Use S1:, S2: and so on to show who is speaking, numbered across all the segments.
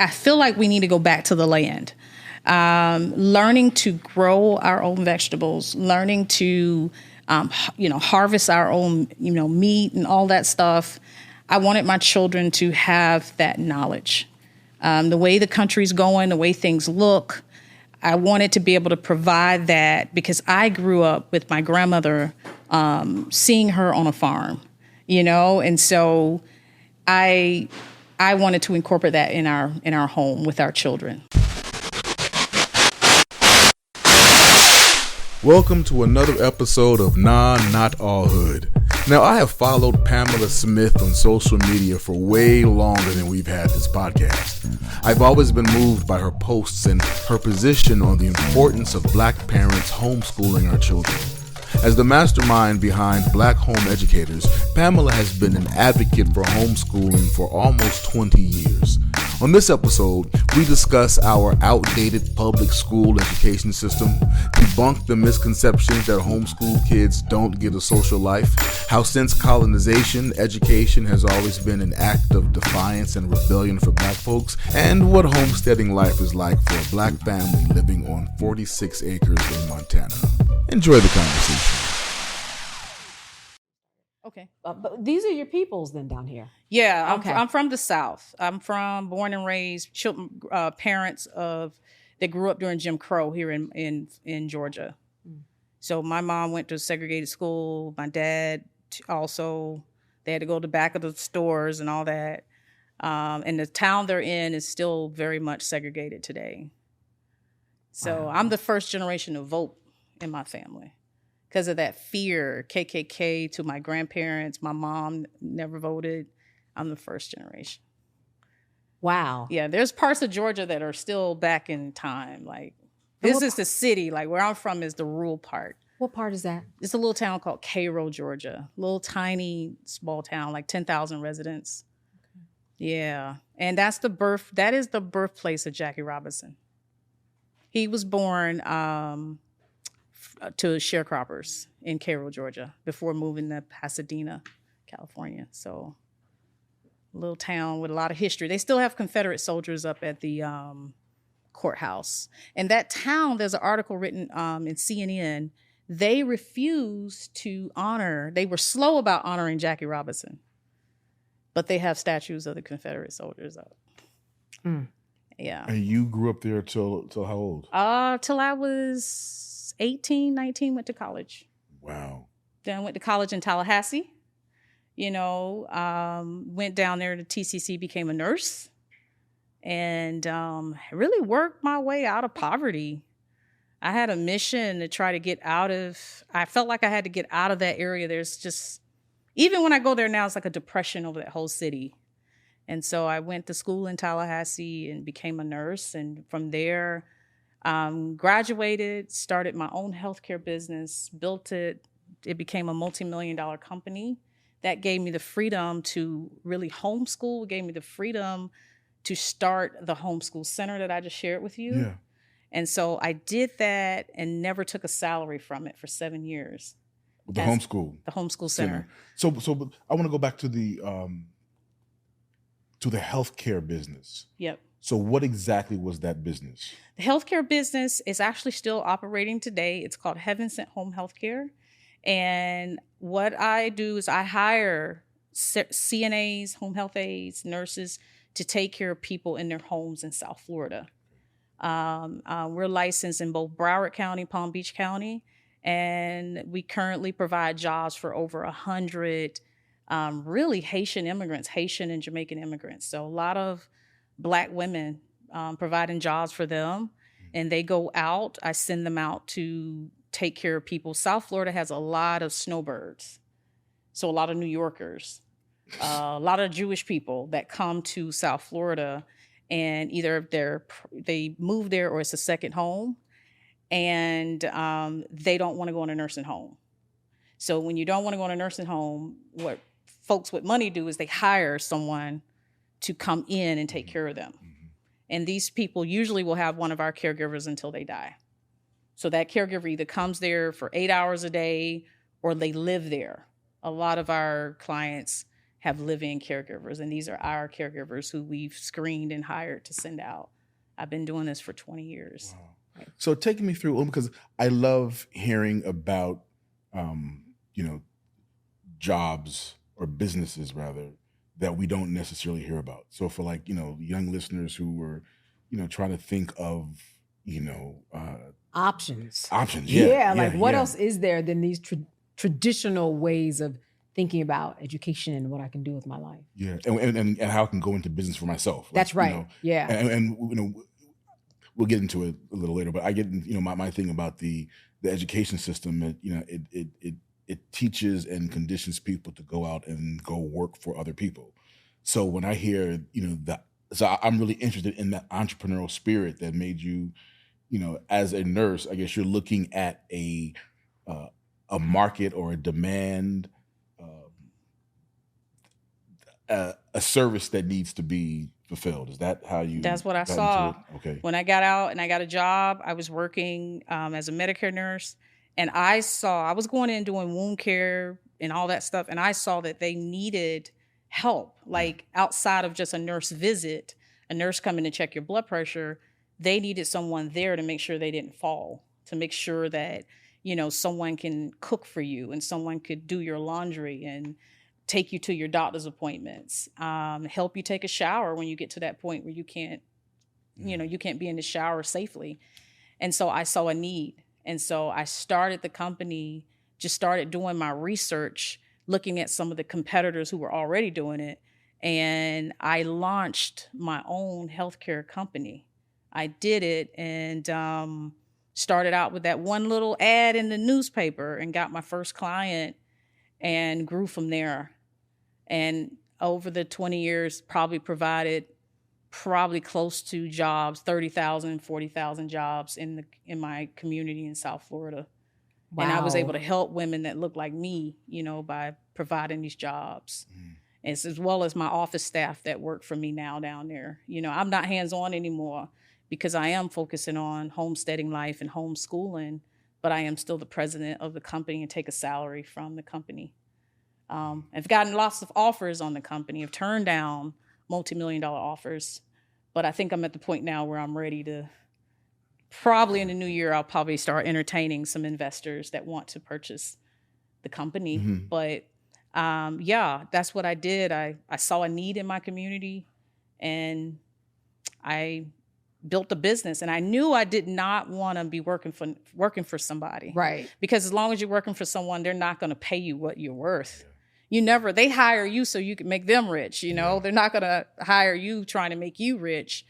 S1: I feel like we need to go back to the land. Learning to grow our own vegetables, learning to, harvest our own, meat and all that stuff. I wanted my children to have that knowledge. The way the country's going, the way things look, I wanted to be able to provide that because I grew up with my grandmother, seeing her on a farm, and so I wanted to incorporate that in our home with our children.
S2: Welcome to another episode of Nah, Not All Hood. Now, I have followed Pamela Smith on social media for way longer than we've had this podcast. I've always been moved by her posts and her position on the importance of Black parents homeschooling our children. As the mastermind behind Black Home Educators, Pamela has been an advocate for homeschooling for almost 20 years. On this episode, we discuss our outdated public school education system, debunk the misconceptions that homeschool kids don't get a social life, how since colonization, education has always been an act of defiance and rebellion for Black folks, and what homesteading life is like for a Black family living on 46 acres in Montana. Enjoy the conversation.
S1: Okay.
S3: But these are your peoples then down here.
S1: Yeah,
S3: Okay.
S1: I'm from the South. I'm born and raised parents that grew up during Jim Crow here in Georgia. So my mom went to segregated school. My dad also, they had to go to the back of the stores and all that. And the town they're in is still very much segregated today. So
S3: Wow.
S1: I'm the first generation to vote in my family. Because of that fear, KKK to my grandparents, my mom never voted. I'm the first generation.
S3: Wow.
S1: Yeah, there's parts of Georgia that are still back in time. Like, this is the city. Like, where I'm from is the rural part.
S3: What part is that?
S1: It's a little town called Cairo, Georgia. Little tiny small town, like 10,000 residents. Okay. Yeah, and that is the birthplace of Jackie Robinson. He was born to sharecroppers in Cairo, Georgia, before moving to Pasadena, California. So, a little town with a lot of history. They still have Confederate soldiers up at the courthouse. And that town, there's an article written in CNN. They refused to honor, they were slow about honoring Jackie Robinson, but they have statues of the Confederate soldiers up.
S3: Mm.
S1: Yeah.
S2: And you grew up there till how old?
S1: Till I was 18, 19, went to college.
S2: Wow.
S1: Then I went to college in Tallahassee. Went down there to TCC, became a nurse, and really worked my way out of poverty. I had a mission to try to I felt like I had to get out of that area. There's just, even when I go there now, it's like a depression over that whole city. And so I went to school in Tallahassee and became a nurse. And from there, graduated, started my own healthcare business, built it. It became a multimillion-dollar company. That gave me the freedom to really homeschool, gave me the freedom to start the homeschool center that I just shared with you.
S2: Yeah.
S1: And so I did that and never took a salary from it for 7 years.
S2: The homeschool.
S1: The homeschool center.
S2: So I want to go back to the healthcare business.
S1: Yep.
S2: So what exactly was that business?
S1: The healthcare business is actually still operating today. It's called Heaven Sent Home Healthcare. And what I do is I hire CNAs, home health aides, nurses to take care of people in their homes in South Florida. We're licensed in both Broward County, Palm Beach County, and we currently provide jobs for over 100 really Haitian immigrants, Haitian and Jamaican immigrants. So a lot of Black women providing jobs for them, and they go out. I send them out to take care of people. South Florida has a lot of snowbirds, so a lot of New Yorkers, a lot of Jewish people that come to South Florida, and either they move there or it's a second home, and they don't want to go in a nursing home. So when you don't want to go in a nursing home, what folks with money do is they hire someone to come in and take care of them. And these people usually will have one of our caregivers until they die. So that caregiver either comes there for 8 hours a day or they live there. A lot of our clients have live-in caregivers, and these are our caregivers who we've screened and hired to send out. I've been doing this for 20 years.
S2: Wow. So taking me through, because I love hearing about, jobs or businesses rather that we don't necessarily hear about. So for young listeners who were, trying to think of,
S3: Options.
S2: Yeah.
S3: Like what else is there than these traditional ways of thinking about education and what I can do with my life?
S2: Yeah. And how I can go into business for myself.
S3: That's right. Yeah.
S2: And we'll get into it a little later, but I get, my thing about the education system, it teaches and conditions people to go out and go work for other people. So when I hear, so I'm really interested in that entrepreneurial spirit that made you, as a nurse, I guess you're looking at a market or a demand, a service that needs to be fulfilled. Is that how you?
S1: That's what I saw. Okay. When I got out and I got a job, I was working as a Medicare nurse, and I was going in doing wound care and all that stuff, and I saw that they needed help, like outside of just a nurse visit, a nurse coming to check your blood pressure. They needed someone there to make sure they didn't fall, to make sure that, someone can cook for you and someone could do your laundry and take you to your doctor's appointments, help you take a shower when you get to that point where you can't, you can't be in the shower safely. And so I saw a need. And so I started the company, just started doing my research, looking at some of the competitors who were already doing it. And I launched my own healthcare company. I did it and started out with that one little ad in the newspaper and got my first client and grew from there. And over the 20 years, provided close to jobs, 30,000, 40,000 jobs in my community in South Florida. Wow. And I was able to help women that look like me, by providing these jobs. As well as my office staff that work for me now down there. I'm not hands-on anymore because I am focusing on homesteading life and homeschooling, but I am still the president of the company and take a salary from the company. I've gotten lots of offers on the company. I've turned down multimillion-dollar offers, but I think I'm at the point now where I'm ready to, probably in the new year, I'll probably start entertaining some investors that want to purchase the company. But that's what I did. I saw a need in my community and I built a business, and I knew I did not want to be working for somebody. Right. Because as long as you're working for someone, they're not going to pay you what you're worth. They hire you so you can make them rich, They're not going to hire you trying to make you rich.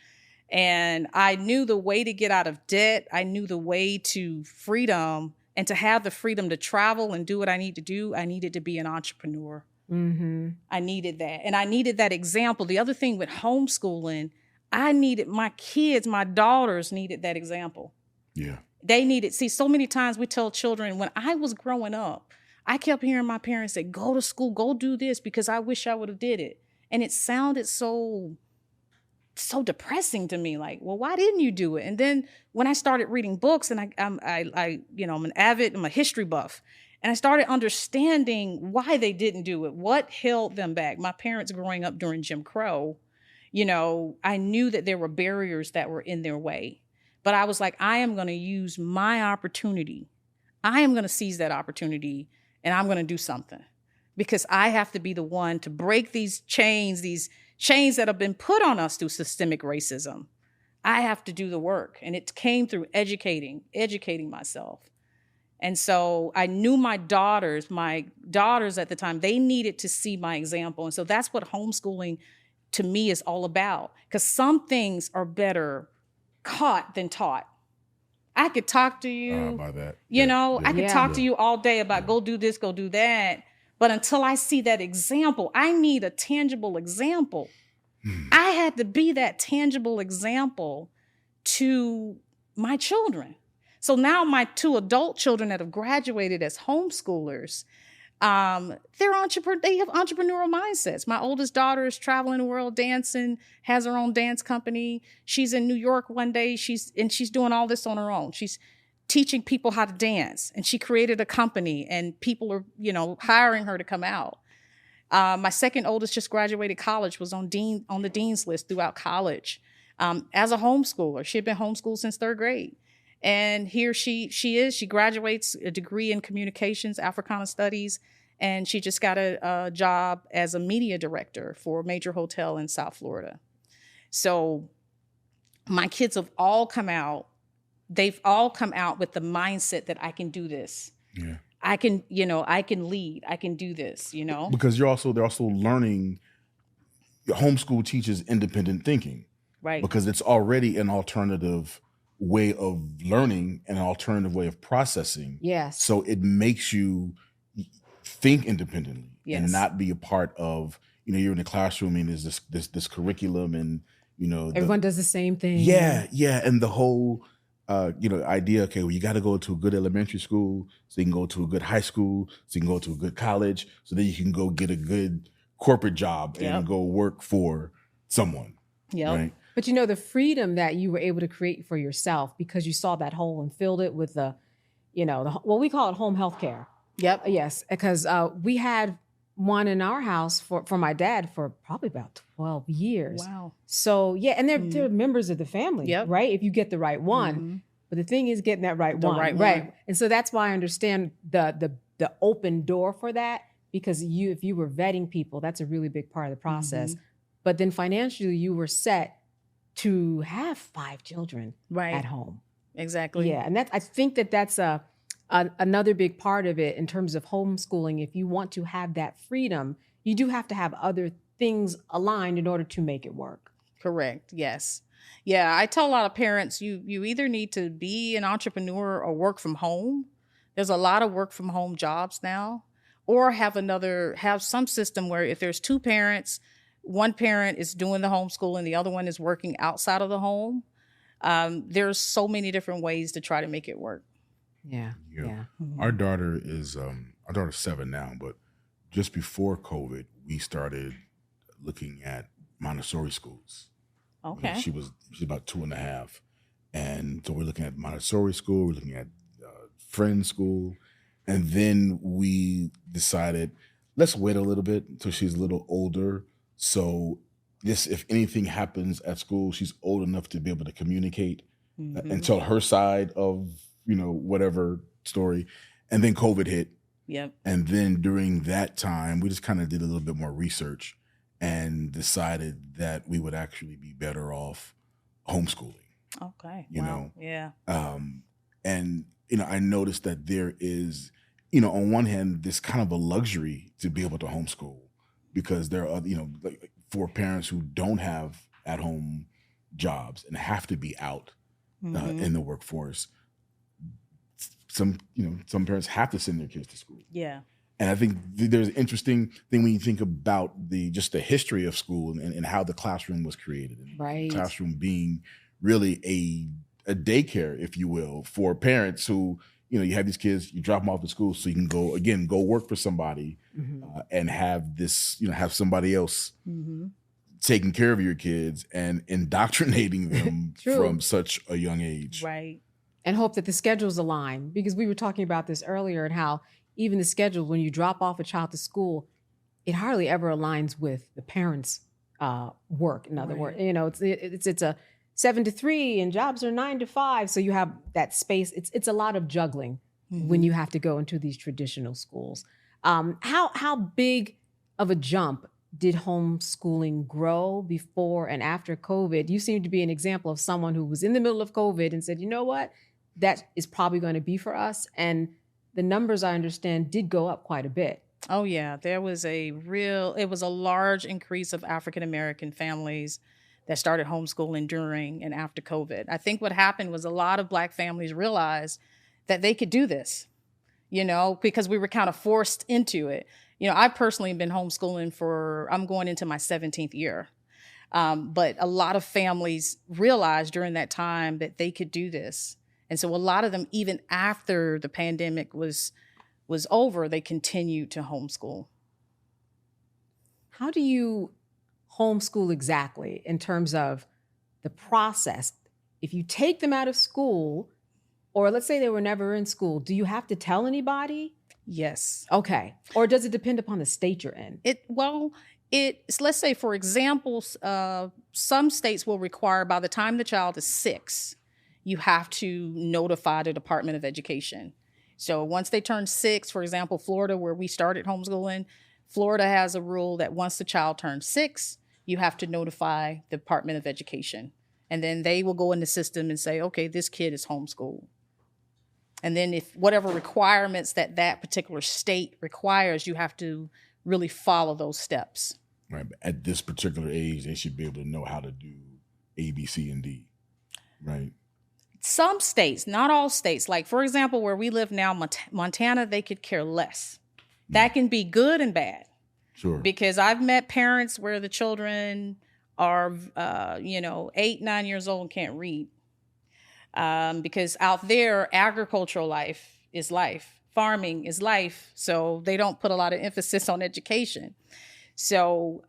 S1: And I knew the way to get out of debt. I knew the way to freedom, and to have the freedom to travel and do what I need to do. I needed to be an entrepreneur. I needed that. And I needed that example. The other thing with homeschooling, I needed my kids, my daughters needed that example. Yeah. They needed, so many times we tell children, when I was growing up, I kept hearing my parents say, go to school, go do this, because I wish I would have did it. And it sounded so depressing to me. Like, well, why didn't you do it? And then when I started reading books, and I'm a history buff, and I started understanding why they didn't do it, what held them back. My parents growing up during Jim Crow, I knew that there were barriers that were in their way. But I was like, I am going to use my opportunity. I am going to seize that opportunity, and I'm going to do something, because I have to be the one to break these chains that have been put on us through systemic racism. I have to do the work. And it came through educating myself. And so I knew my daughters at the time, they needed to see my example. And so that's what homeschooling to me is all about, because some things are better caught than taught. I could talk to you, about that. I could talk to you all day about go do this, go do that. But until I see that example, I need a tangible example. I had to be that tangible example to my children. So now my 2 adult children that have graduated as homeschoolers, they have entrepreneurial mindsets. My oldest daughter is traveling the world dancing, has her own dance company. She's in New York one day. She's doing all this on her own. She's teaching people how to dance, and she created a company, and people are, hiring her to come out. My second oldest just graduated college, was on the dean's list throughout college. As a homeschooler, she had been homeschooled since 3rd grade. And here she graduates a degree in communications, Africana studies, and she just got a job as a media director for a major hotel in South Florida. So my kids have all come out. They've all come out with the mindset that I can do this.
S2: Yeah.
S1: I can lead. I can do this,
S2: Because they're also learning. Homeschool teaches independent thinking.
S1: Right.
S2: Because it's already an alternative way of learning, an alternative way of processing.
S3: Yes.
S2: So it makes you think independently and not be a part of, you're in the classroom and there's this curriculum and,
S3: everyone does the same thing.
S2: Yeah. Yeah. And the whole, idea, okay, well, you got to go to a good elementary school so you can go to a good high school, so you can go to a good college, so then you can go get a good corporate job and go work for someone.
S1: Yeah.
S2: Right?
S3: But the freedom that you were able to create for yourself because you saw that hole and filled it with we call it home health care.
S1: Yep.
S3: Yes, because we had one in our house for my dad for probably about 12 years.
S1: Wow.
S3: So, yeah, and they're members of the family, right? If you get the right one. Mm-hmm. But the thing is getting that right one. Right. And so that's why I understand the open door for that, because if you were vetting people, that's a really big part of the process. Mm-hmm. But then financially, you were set to have 5 children at home.
S1: Exactly.
S3: Yeah, and I think that's another big part of it in terms of homeschooling. If you want to have that freedom, you do have to have other things aligned in order to make it work.
S1: Correct. Yes. Yeah. I tell a lot of parents, you either need to be an entrepreneur or work from home. There's a lot of work from home jobs now, or have some system where if there's 2 parents, one parent is doing the homeschooling, the other one is working outside of the home. There's so many different ways to try to make it work.
S3: Yeah.
S2: Mm-hmm. Our daughter's 7 now, but just before COVID, we started looking at Montessori schools.
S1: Okay.
S2: She was about 2.5. And so we're looking at Montessori school, we're looking at Friend school. And then we decided, let's wait a little bit until she's a little older. So if anything happens at school, she's old enough to be able to communicate and tell her side of, whatever story. And then COVID hit.
S1: Yep.
S2: And then during that time, we just kind of did a little bit more research and decided that we would actually be better off homeschooling.
S1: Okay.
S2: Yeah. And, I noticed that there is, on one hand, this kind of a luxury to be able to homeschool because there are, for parents who don't have at-home jobs and have to be out in the workforce. Some parents have to send their kids to school. Yeah. And I think there's an interesting thing when you think about the history of school and how the classroom was created.
S3: Right.
S2: The classroom being really a daycare, if you will, for parents who, you have these kids, you drop them off at school so you can go work for somebody and have this, have somebody else taking care of your kids and indoctrinating them from such a young age.
S1: Right.
S3: And hope that the schedules align, because we were talking about this earlier and how even the schedule, when you drop off a child to school, it hardly ever aligns with the parents' work. In other words, it's a 7 to 3 and jobs are 9 to 5. So you have that space. It's a lot of juggling when you have to go into these traditional schools. How big of a jump did homeschooling grow before and after COVID? You seem to be an example of someone who was in the middle of COVID and said, you know what, that is probably going to be for us. And the numbers, I understand, did go up quite a bit.
S1: Oh, yeah. There was it was a large increase of African-American families that started homeschooling during and after COVID. I think what happened was a lot of Black families realized that they could do this, because we were kind of forced into it. I've personally been homeschooling I'm going into my 17th year. But a lot of families realized during that time that they could do this. And so a lot of them, even after the pandemic was over, they continued to homeschool.
S3: How do you homeschool exactly in terms of the process? If you take them out of school, or let's say they were never in school, do you have to tell anybody?
S1: Yes.
S3: Okay. Or does it depend upon the state you're in?
S1: Let's say, for example, some states will require by the time the child is 6, you have to notify the Department of Education. So once they turn 6, for example, Florida, where we started homeschooling, Florida has a rule that once the child turns 6, you have to notify the Department of Education. And then they will go in the system and say, okay, this kid is homeschooled. And then if whatever requirements that particular state requires, you have to really follow those steps.
S2: Right. But at this particular age, they should be able to know how to do A, B, C, and D. Right.
S1: Some states, not all states, like for example, where we live now, Montana, they could care less. That can be good and bad.
S2: Sure.
S1: Because I've met parents where the children are, 8, 9 years old and can't read. Because out there, agricultural life is life. Farming is life. So they don't put a lot of emphasis on education. So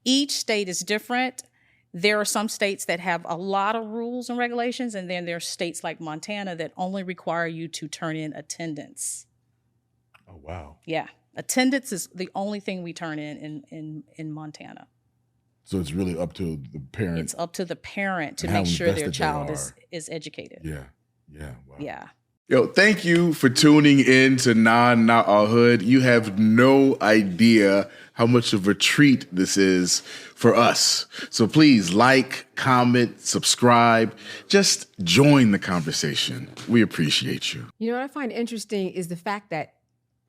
S1: each state is different. There are some states that have a lot of rules and regulations, and then there are states like Montana that only require you to turn in attendance.
S2: Oh, wow.
S1: Yeah. Attendance is the only thing we turn in Montana.
S2: So it's really up to the parent.
S1: It's up to the parent to make sure their child is educated.
S2: Yeah. Yeah. Wow.
S1: Yeah.
S2: Yo, thank you for tuning in to Not All Hood. You have no idea how much of a treat this is for us. So please like, comment, subscribe. Just join the conversation. We appreciate you.
S3: You know what I find interesting is the fact that,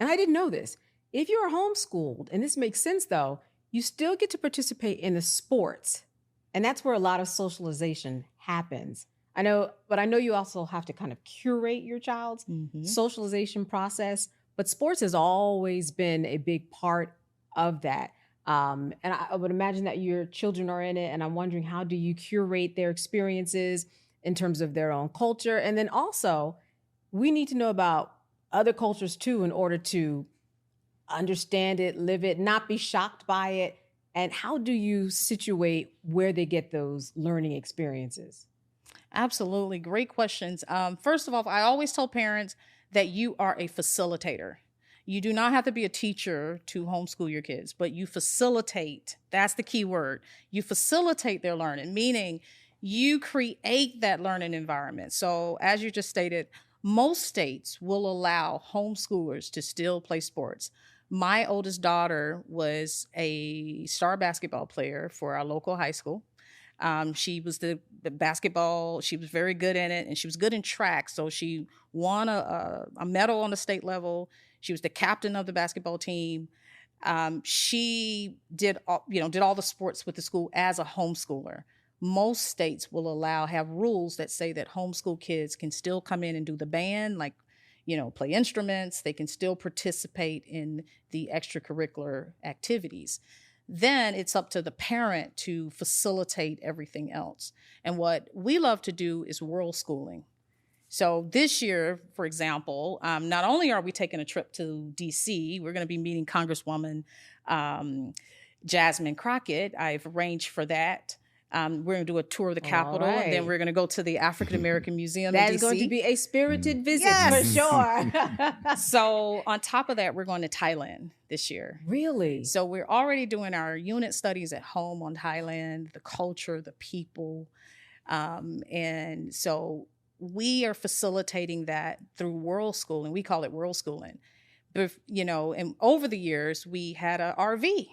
S3: and I didn't know this, if you are homeschooled, and this makes sense though, you still get to participate in the sports. And that's where a lot of socialization happens. I know you also have to kind of curate your child's socialization process, but sports has always been a big part of that. And I would imagine that your children are in it, and I'm wondering, how do you curate their experiences in terms of their own culture? And then also, we need to know about other cultures too in order to understand it, live it, not be shocked by it. And how do you situate where they get those learning experiences?
S1: Absolutely. Great questions. First of all, I always tell parents that you are a facilitator. You do not have to be a teacher to homeschool your kids, but you facilitate. That's the key word. You facilitate their learning, meaning you create that learning environment. So as you just stated, most states will allow homeschoolers to still play sports. My oldest daughter was a star basketball player for our local high school. She was the basketball. She was very good in it, and she was good in track. So she won a medal on the state level. She was the captain of the basketball team. She did all the sports with the school as a homeschooler. Most states will have rules that say that homeschool kids can still come in and do the band, play instruments. They can still participate in the extracurricular activities. Then it's up to the parent to facilitate everything else. And what we love to do is world schooling. So this year, for example, not only are we taking a trip to DC, we're going to be meeting Congresswoman Jasmine Crockett. I've arranged for that. We're going to do a tour of the Capitol, and then we're going to go to the African American Museum in DC.
S3: That is going to be a spirited visit for sure.
S1: So on top of that, we're going to Thailand this year.
S3: Really?
S1: So we're already doing our unit studies at home on Thailand, the culture, the people. And so we are facilitating that through world schooling. We call it world schooling. But, and over the years, we had an RV,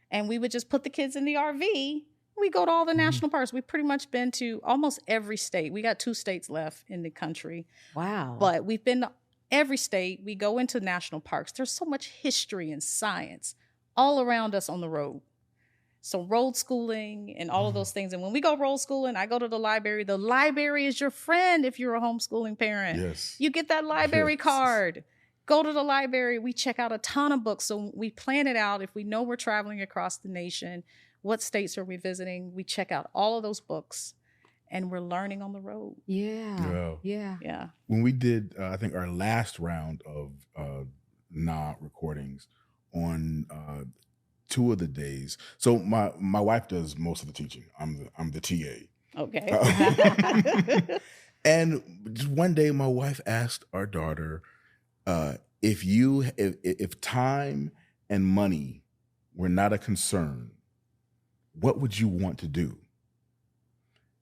S1: and we would just put the kids in the RV. We go to all the national parks. We've pretty much been to almost every state. We got 2 states left in the country.
S3: Wow.
S1: But we've been to every state. We go into national parks. There's so much history and science all around us on the road. So road schooling and all of those things. And when we go road schooling, I go to the library. The library is your friend if you're a homeschooling parent.
S2: Yes.
S1: You get that library card. Go to the library. We check out a ton of books. So we plan it out. If we know we're traveling across the nation, what states are we visiting? We check out all of those books, and we're learning on the road.
S3: Yeah.
S2: When we did, I think, our last round of recordings on 2 of the days. So my wife does most of the teaching. I'm the TA.
S1: Okay.
S2: And just one day, my wife asked our daughter, if time and money were not a concern, what would you want to do?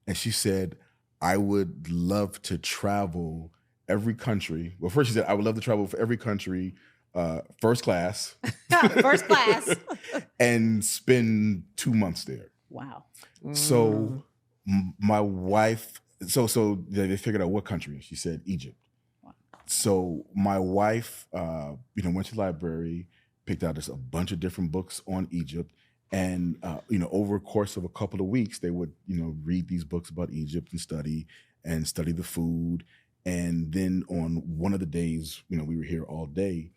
S2: And she said, I would love to travel every country. Well, first she said, I would love to travel for every country, first class.
S3: First class.
S2: And spend 2 months there.
S1: Wow.
S2: So my wife, so they figured out what country. She said Egypt. Wow. So my wife, went to the library, picked out just a bunch of different books on Egypt. And, over a course of a couple of weeks, they would, read these books about Egypt and study the food. And then on one of the days, we were here all day,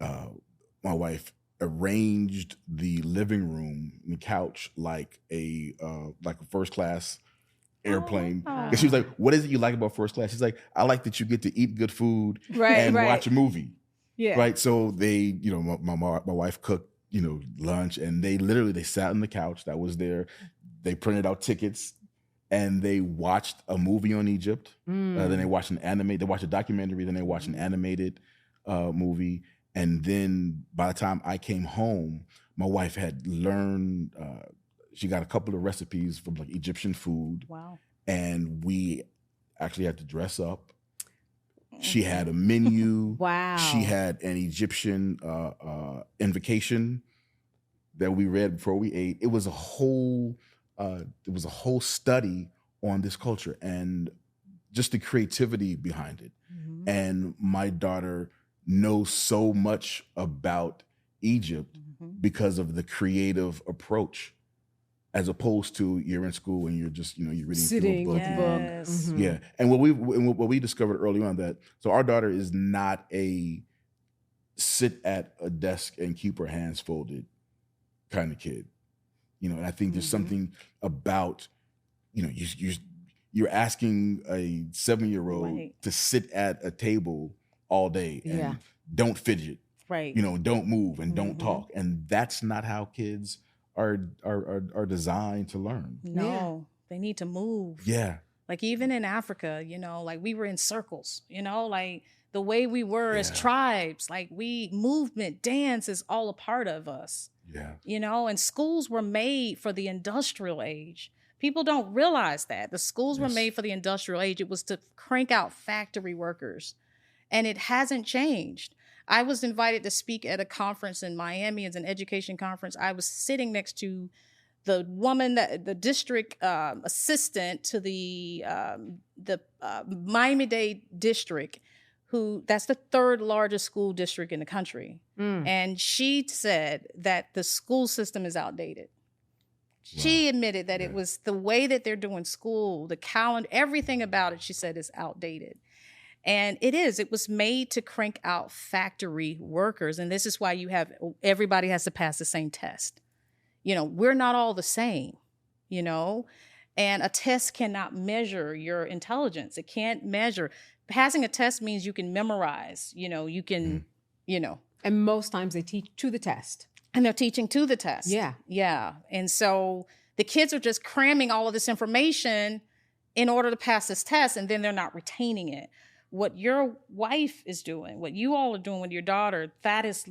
S2: my wife arranged the living room and the couch like a first class airplane. And she was like, what is it you like about first class? She's like, I like that you get to eat good food and watch a movie.
S3: Yeah.
S2: Right. So they, my wife cooked, lunch, and they sat on the couch that was there. They printed out tickets and they watched a movie on Egypt. Then they watched they watched a documentary, then they watched an animated movie. And then by the time I came home, my wife had learned, she got a couple of recipes from like Egyptian food.
S1: Wow.
S2: And we actually had to dress up. She had a menu.
S3: Wow.
S2: She had an Egyptian invocation that we read before we ate. It was a whole study on this culture and just the creativity behind it. Mm-hmm. And my daughter knows so much about Egypt because of the creative approach, as opposed to you're in school and you're just, you're reading
S3: sitting
S2: through a book.
S1: Yes.
S3: Mm-hmm.
S2: Yeah. And what we discovered early on so our daughter is not a sit at a desk and keep her hands folded kind of kid. And I think there's something about, you're asking a 7-year-old to sit at a table all day and don't fidget,
S1: right?
S2: Don't move and don't talk, and that's not how kids are designed to learn.
S1: No, they need to move.
S2: Yeah,
S1: like even in Africa, like we were in circles. Like the way we were as tribes, like movement, dance is all a part of us. Yeah, and schools were made for the industrial age. People don't realize that the schools were made for the industrial age. It was to crank out factory workers. And it hasn't changed. I was invited to speak at a conference in Miami. It's an education conference. I was sitting next to the woman, the district assistant to the Miami-Dade district, that's the third largest school district in the country. And she said that the school system is outdated. Wow. She admitted that it was the way that they're doing school, the calendar, everything about it, she said, is outdated. And it was made to crank out factory workers. And this is why everybody has to pass the same test. We're not all the same, and a test cannot measure your intelligence. It can't measure. Passing a test means you can memorize, you can,
S3: And most times they teach to the test.
S1: And they're teaching to the test.
S3: Yeah.
S1: Yeah. And so the kids are just cramming all of this information in order to pass this test, and then they're not retaining it. What your wife is doing, what you all are doing with your daughter, that's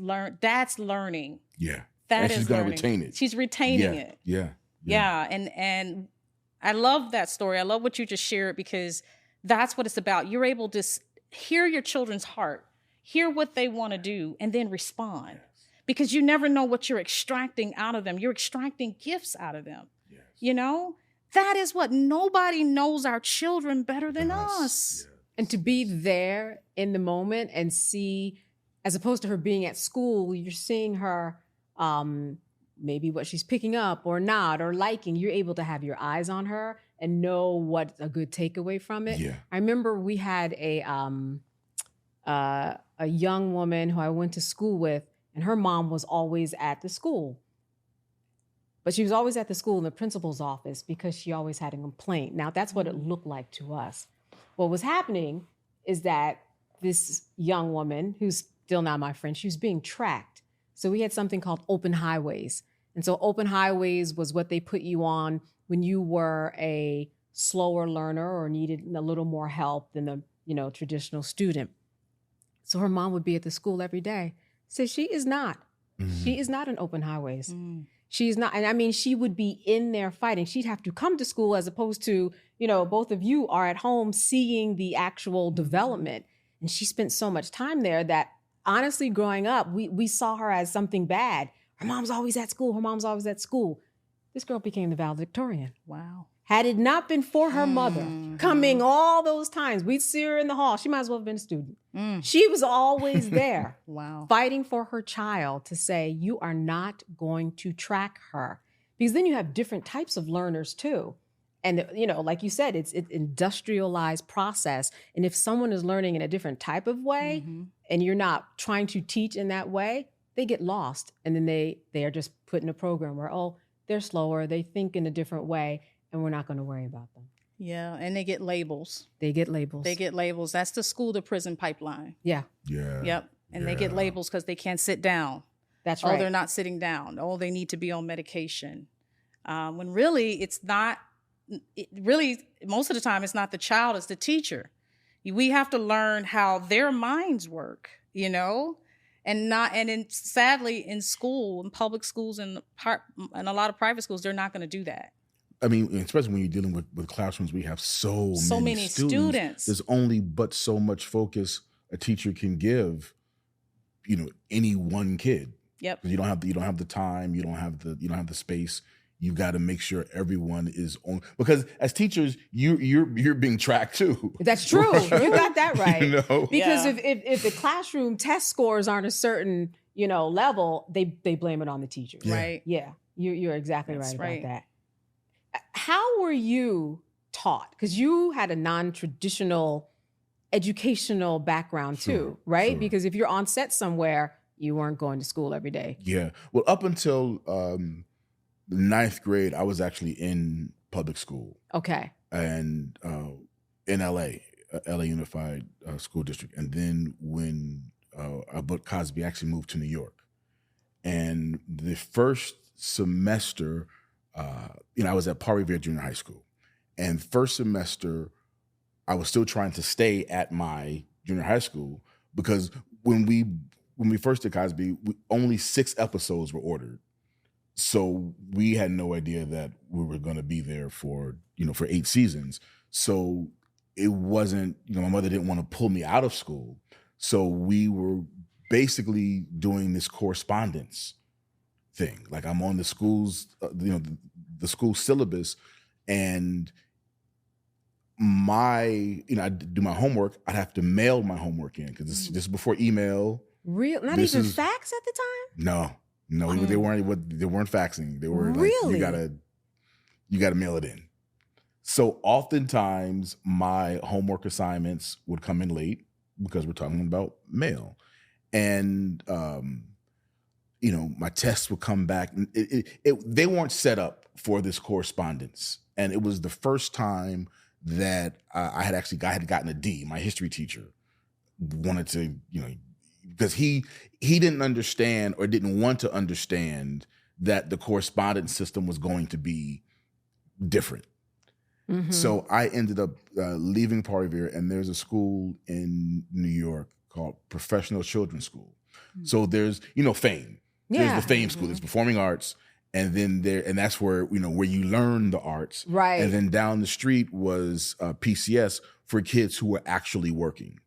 S1: learning.
S2: Yeah.
S1: And
S2: she's going to retain it.
S1: She's retaining it.
S2: Yeah.
S1: Yeah. And I love that story. I love what you just shared, because that's what it's about. You're able to hear your children's heart, hear what they want to do, and then respond. Because you never know what you're extracting out of them. You're extracting gifts out of them. Yes. That is what nobody knows our children better than us.
S2: Yeah.
S3: And to be there in the moment and see, as opposed to her being at school, you're seeing her, maybe what she's picking up or not, or liking. You're able to have your eyes on her and know what's a good takeaway from it.
S2: Yeah.
S3: I remember we had a young woman who I went to school with, and her mom was always at the school. But she was always at the school in the principal's office because she always had a complaint. Now, that's what it looked like to us. What was happening is that this young woman, who's still not my friend, she was being tracked. So we had something called open highways. And so open highways was what they put you on when you were a slower learner or needed a little more help than the traditional student. So her mom would be at the school every day. Says she is not. She is not in open highways. She's not. And I mean, she would be in there fighting. She'd have to come to school as opposed to, both of you are at home seeing the actual development. And she spent so much time there that honestly, growing up, we saw her as something bad. Her mom's always at school. Her mom's always at school. This girl became the valedictorian.
S1: Wow.
S3: Had it not been for her mother coming all those times, we'd see her in the hall. She might as well have been a student. She was always there.
S1: Wow.
S3: Fighting for her child to say, you are not going to track her. Because then you have different types of learners too. And, like you said, it's an industrialized process. And if someone is learning in a different type of way and you're not trying to teach in that way, they get lost. And then they are just put in a program where, they're slower, they think in a different way, and we're not going to worry about them.
S1: Yeah, and they get labels.
S3: They get labels.
S1: That's the school to prison pipeline.
S3: Yeah.
S2: Yeah.
S1: Yep. And they get labels because they can't sit down.
S3: That's right.
S1: They're not sitting down. They need to be on medication. When really it's not, most of the time it's not the child, it's the teacher. We have to learn how their minds work, sadly in school, in public schools and a lot of private schools, they're not going to do that.
S2: I mean, especially when you're dealing with classrooms, we have so many students. There's only but so much focus a teacher can give, any one kid.
S1: Yep.
S2: You don't have the time, you don't have the space. You've got to make sure everyone is on, because as teachers, you're being tracked too.
S3: That's true. Right? You got that right. Because
S1: Yeah.
S3: if the classroom test scores aren't a certain level, they blame it on the teachers.
S2: Yeah.
S1: Right.
S3: Yeah, you're exactly
S1: That's
S3: right about that. How were you taught? Because you had a non-traditional educational background too, right?
S2: Sure.
S3: Because if you're on set somewhere, you weren't going to school every day.
S2: Yeah. Well, up until the 9th grade, I was actually in public school.
S3: Okay.
S2: And in LA Unified School District. And then when But Cosby actually moved to New York. And the first semester, I was at Paul Revere Junior High School. And first semester, I was still trying to stay at my junior high school because when we first did Cosby, only 6 episodes were ordered. So we had no idea that we were going to be there for 8 seasons. So it wasn't, my mother didn't want to pull me out of school. So we were basically doing this correspondence thing. Like I'm on the school's, the school syllabus, and I do my homework. I'd have to mail my homework in because this is before email.
S3: Real? Not even fax at the time?
S2: No, they weren't faxing. They were
S3: really?
S2: Like, you gotta mail it in. So oftentimes my homework assignments would come in late because we're talking about mail. And my tests would come back. They weren't set up for this correspondence. And it was the first time that I had gotten a D. My history teacher wanted to, because he didn't understand or didn't want to understand that the correspondence system was going to be different. Mm-hmm. So I ended up leaving Paul Revere, and there's a school in New York called Professional Children's School. Mm-hmm. So there's, FAME. Yeah. There's the FAME school. There's performing arts. And then and that's where, where you learn the arts.
S3: Right.
S2: And then down the street was PCS for kids who were actually working.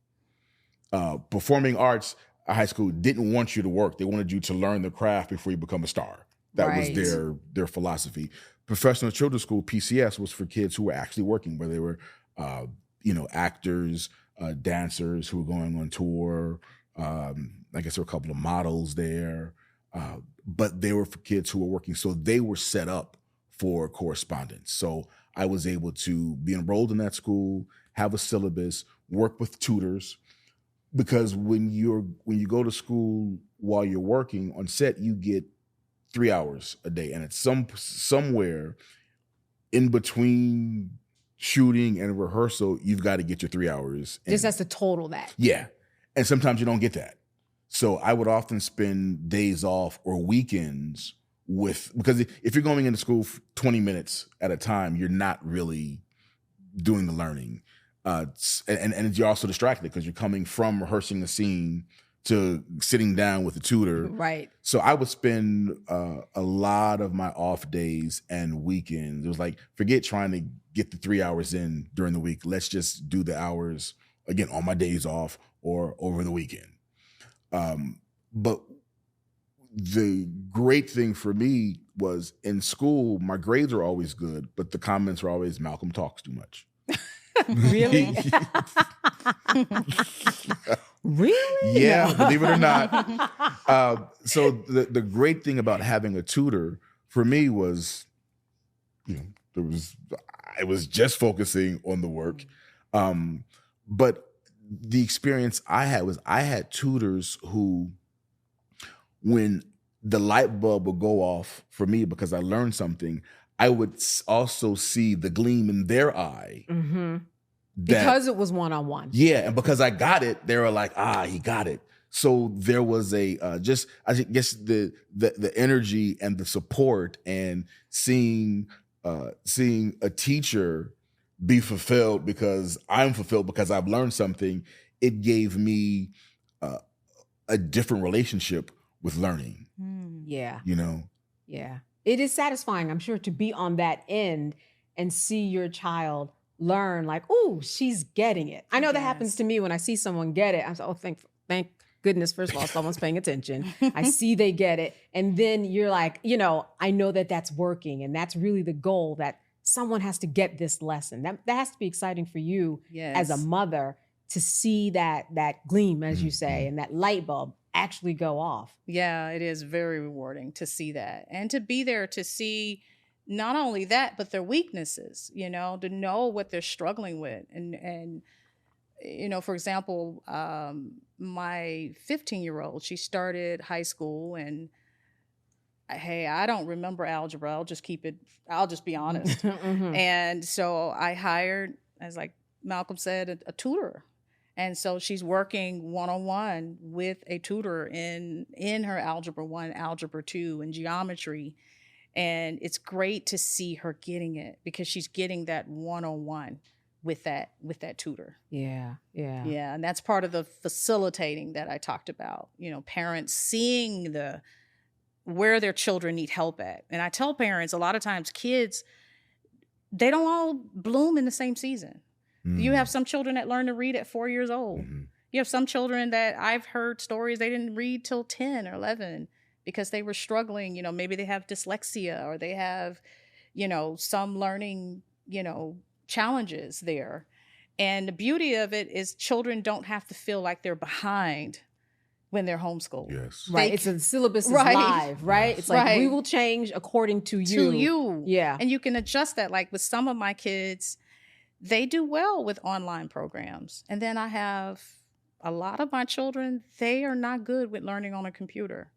S2: Performing arts high school didn't want you to work. They wanted you to learn the craft before you become a star. That was their philosophy. Professional Children's School, PCS, was for kids who were actually working, where they were, actors, dancers who were going on tour. I guess there were a couple of models there. But they were for kids who were working. So they were set up for correspondence. So I was able to be enrolled in that school, have a syllabus, work with tutors, because when you go to school while you're working on set, you get 3 hours a day. And it's somewhere in between shooting and rehearsal, you've got to get your 3 hours.
S3: Just has to total that.
S2: Yeah. And sometimes you don't get that. So I would often spend days off or weekends because if you're going into school for 20 minutes at a time, you're not really doing the learning. And you're also distracted because you're coming from rehearsing the scene to sitting down with a tutor.
S3: Right.
S2: So I would spend a lot of my off days and weekends. It was like, forget trying to get the 3 hours in during the week. Let's just do the hours again on my days off or over the weekend. But the great thing for me was in school, my grades were always good, but the comments were always, Malcolm talks too much.
S3: Really? Really?
S2: Yeah, believe it or not. So the great thing about having a tutor for me was, I was just focusing on the work. But the experience I had was I had tutors who, when the light bulb would go off for me because I learned something, I would also see the gleam in their eye.
S3: Mm-hmm. Because it was one-on-one.
S2: Yeah, and because I got it, they were like, he got it. So there was I guess the energy and the support and seeing a teacher be fulfilled because I'm fulfilled because I've learned something. It gave me a different relationship with learning.
S3: Yeah.
S2: Yeah.
S3: It is satisfying, I'm sure, to be on that end and see your child learn like, oh, she's getting it. I know that happens to me when I see someone get it. I'm like, oh, thank goodness, first of all, someone's paying attention. I see they get it. And then you're like, I know that that's working. And that's really the goal, that someone has to get this lesson. That has to be exciting for you as a mother to see that gleam, as you say, and that light bulb actually go off.
S1: Yeah, it is very rewarding to see that and to be there to see not only that, but their weaknesses, to know what they're struggling with. And for example, my 15-year-old, she started high school and I don't remember algebra. I'll just be honest.
S3: Mm-hmm.
S1: And so I hired, as like Malcolm said, a tutor. And so she's working one-on-one with a tutor in her Algebra 1, Algebra 2, and geometry. And it's great to see her getting it because she's getting that one-on-one with that tutor.
S3: Yeah.
S1: And that's part of the facilitating that I talked about. Parents seeing where their children need help at. And I tell parents a lot of times kids, they don't all bloom in the same season. You have some children that learn to read at 4 years old. Mm-hmm. You have some children that I've heard stories they didn't read till 10 or 11 because they were struggling. Maybe they have dyslexia or they have, some learning, challenges there. And the beauty of it is children don't have to feel like they're behind when they're homeschooled.
S2: Yes.
S3: Right. It's a syllabus is live, right? Yes. It's like we will change according to you. Yeah.
S1: And you can adjust that. Like with some of my kids, they do well with online programs. And then I have a lot of my children, they are not good with learning on a computer.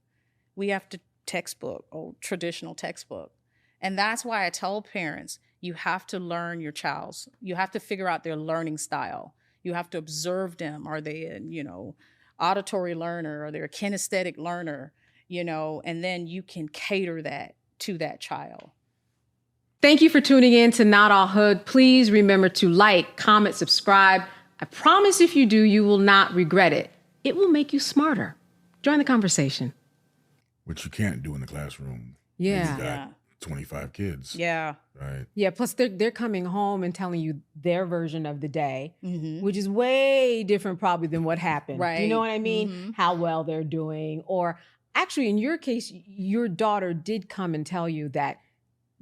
S1: We have to textbook or traditional textbook. And that's why I tell parents, you have to learn your child's, you have to figure out their learning style. You have to observe them. Are they an, auditory learner? Are they a kinesthetic learner? And then you can cater that to that child.
S3: Thank you for tuning in to Not All Hood. Please remember to like, comment, subscribe. I promise if you do, you will not regret it. It will make you smarter. Join the conversation.
S2: Which you can't do in the classroom.
S3: Yeah.
S2: You got 25 kids.
S1: Yeah.
S2: Right.
S3: Yeah. Plus they're coming home and telling you their version of the day, which is way different probably than what happened.
S1: Right.
S3: Do you know what I mean? How well they're doing. Or actually in your case, your daughter did come and tell you that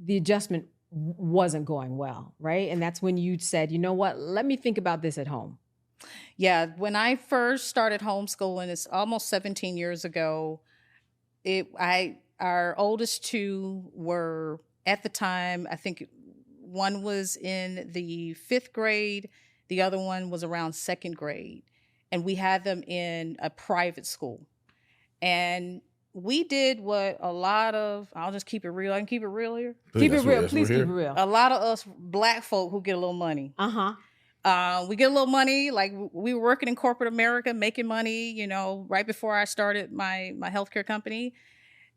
S3: the adjustment wasn't going well, right? And that's when you said, you know what, let me think about this at home.
S1: Yeah. When I first started homeschooling, it's almost 17 years ago, our oldest two were, at the time, I think one was in the 5th grade, the other one was around 2nd grade. And we had them in a private school. And we did what a lot of, I'll just keep it real. I can keep it real here.
S3: Keep it real. Please keep it real.
S1: A lot of us Black folk who get a little money. We get a little money. Like we were working in corporate America, making money, right before I started my healthcare company.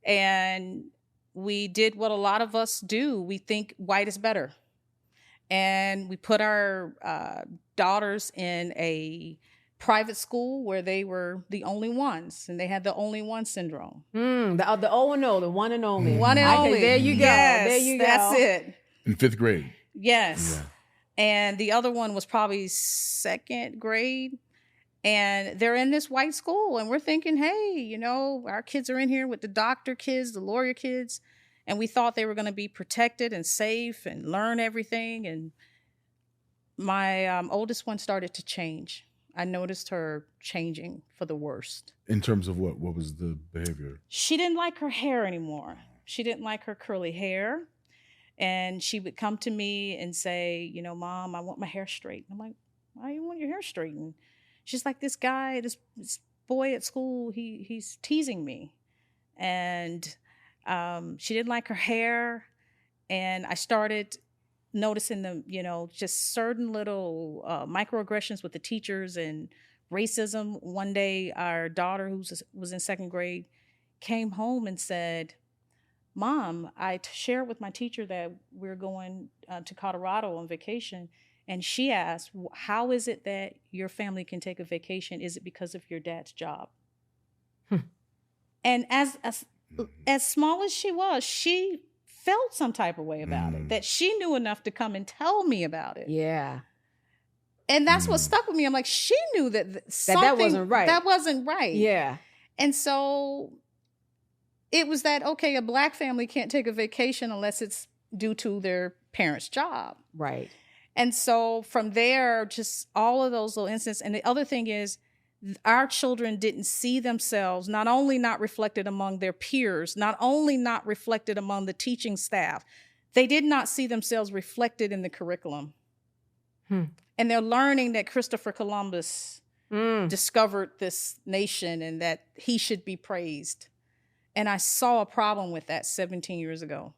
S1: And we did what a lot of us do. We think white is better. And we put our daughters in a private school where they were the only ones, and they had the only one syndrome.
S3: The O and O, the one and only.
S1: One and only.
S3: There you go.
S1: Yes,
S3: there you go.
S1: That's it.
S2: In 5th grade.
S1: Yes.
S2: Yeah.
S1: And the other one was probably 2nd grade. And they're in this white school, and we're thinking, hey, you know, our kids are in here with the doctor kids, the lawyer kids, and we thought they were going to be protected and safe and learn everything. And my oldest one started to change. I noticed her changing for the worst.
S2: In terms of what? What was the behavior?
S1: She didn't like her hair anymore. She didn't like her curly hair. And she would come to me and say, you know, Mom, I want my hair straight. I'm like, why do you want your hair straightened? She's like, this guy, this boy at school, he's teasing me. And she didn't like her hair. And I started noticing the, you know, just certain little microaggressions with the teachers and racism. One day, our daughter, who was in 2nd grade, came home and said, Mom, I shared with my teacher that we're going to Colorado on vacation. And she asked, how is it that your family can take a vacation? Is it because of your dad's job? And as small as she was, she felt some type of way about it, that she knew enough to come and tell me about it.
S3: Yeah.
S1: And that's what stuck with me. I'm like, she knew that something
S3: that wasn't right.
S1: That wasn't right.
S3: Yeah.
S1: And so it was that, okay, a Black family can't take a vacation unless it's due to their parents' job.
S3: Right.
S1: And so from there, just all of those little instances. And the other thing is, our children didn't see themselves, not only not reflected among their peers, not only not reflected among the teaching staff, they did not see themselves reflected in the curriculum. And they're learning that Christopher Columbus discovered this nation and that he should be praised. And I saw a problem with that 17 years ago.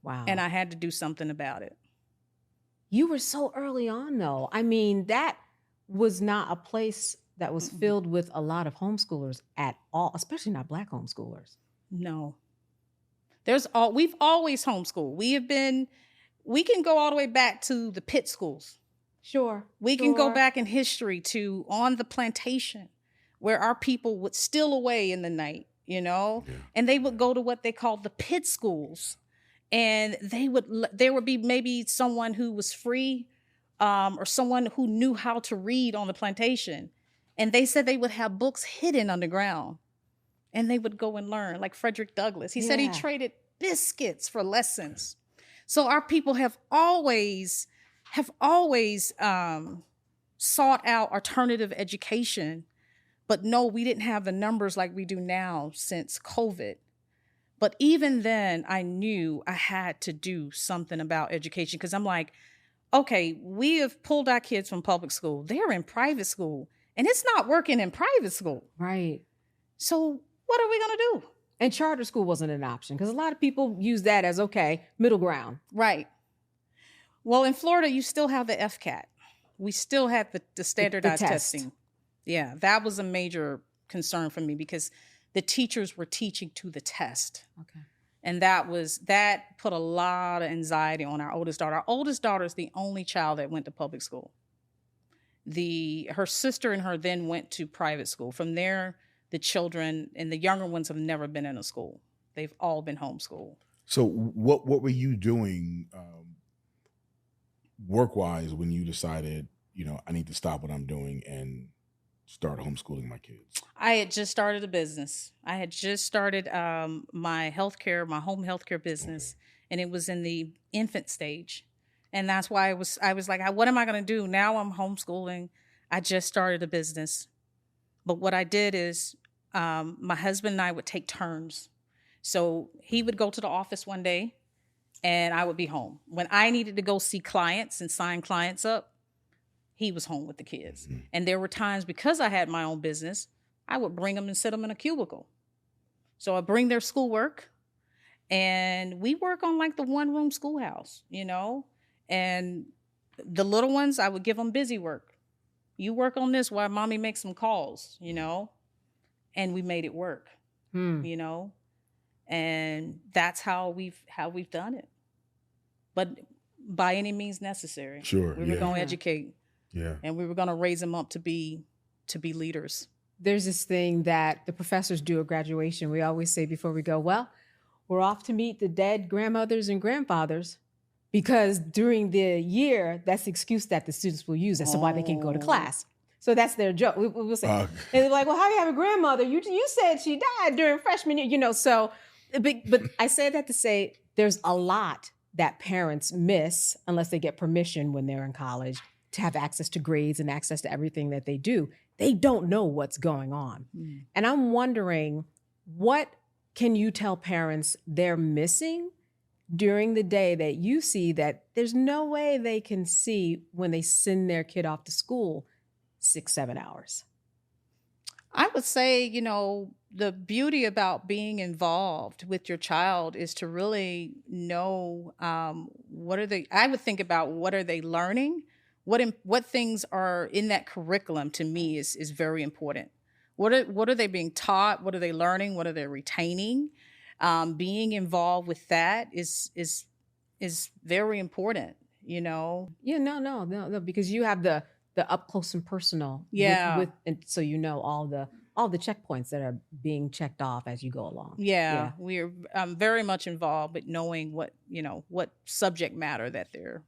S3: Wow.
S1: And I had to do something about it.
S3: You were so early on, though. I mean, that was not a place that was filled with a lot of homeschoolers at all, especially not Black homeschoolers.
S1: No. We've always homeschooled. We can go all the way back to the pit schools.
S3: Sure.
S1: We can go back in history to on the plantation where our people would steal away in the night, you know, and they would go to what they called the pit schools. And there would be maybe someone who was free or someone who knew how to read on the plantation. And they said they would have books hidden underground and they would go and learn, like Frederick Douglass. He said he traded biscuits for lessons. So our people have always sought out alternative education. But no, we didn't have the numbers like we do now since COVID. But even then, I knew I had to do something about education because I'm like, okay, we have pulled our kids from public school. They're in private school, and it's not working in private school.
S3: Right.
S1: So what are we going to do?
S3: And charter school wasn't an option because a lot of people use that as, okay, middle ground.
S1: Right. Well, in Florida, you still have the FCAT. We still had the standardized testing. Yeah, that was a major concern for me because the teachers were teaching to the test. Okay. And that put a lot of anxiety on our oldest daughter. Our oldest daughter is the only child that went to public school. Her sister and her then went to private school. From there, the children and the younger ones have never been in a school. They've all been homeschooled.
S2: So what were you doing work-wise when you decided, you know, I need to stop what I'm doing and start homeschooling my kids?
S1: I had just started a business. I had just started my home healthcare business, and it was in the infant stage. And that's why I was like, what am I going to do? Now I'm homeschooling. I just started a business. But what I did is my husband and I would take turns. So he would go to the office one day and I would be home. When I needed to go see clients and sign clients up, he was home with the kids. Mm-hmm. And there were times, because I had my own business, I would bring them and sit them in a cubicle. So I bring their schoolwork and we work on like the one-room schoolhouse, you know, and the little ones, I would give them busy work. You work on this while mommy makes some calls, you know, and we made it work, you know, and that's how we've done it. But by any means necessary.
S2: Sure.
S1: We were going to educate.
S2: Yeah.
S1: And we were going to raise them up to be leaders.
S3: There's this thing that the professors do at graduation. We always say before we go, well, we're off to meet the dead grandmothers and grandfathers, because during the year, that's the excuse that the students will use as to why they can't go to class. So that's their joke. We'll say, and they're like, well, how do you have a grandmother? You said she died during freshman year, so, but I say that to say there's a lot that parents miss unless they get permission when they're in college to have access to grades and access to everything that they do. They don't know what's going on. And I'm wondering, what can you tell parents they're missing during the day that you see that there's no way they can see when they send their kid off to school 6-7 hours?
S1: I would say, the beauty about being involved with your child is to really know I would think about what are they learning? What things are in that curriculum to me is very important. What are they being taught? What are they learning? What are they retaining? Being involved with that is very important, Yeah,
S3: no, because you have the up close and personal.
S1: Yeah.
S3: And so all the checkpoints that are being checked off as you go along.
S1: Yeah. We're very much involved with knowing what subject matter that they're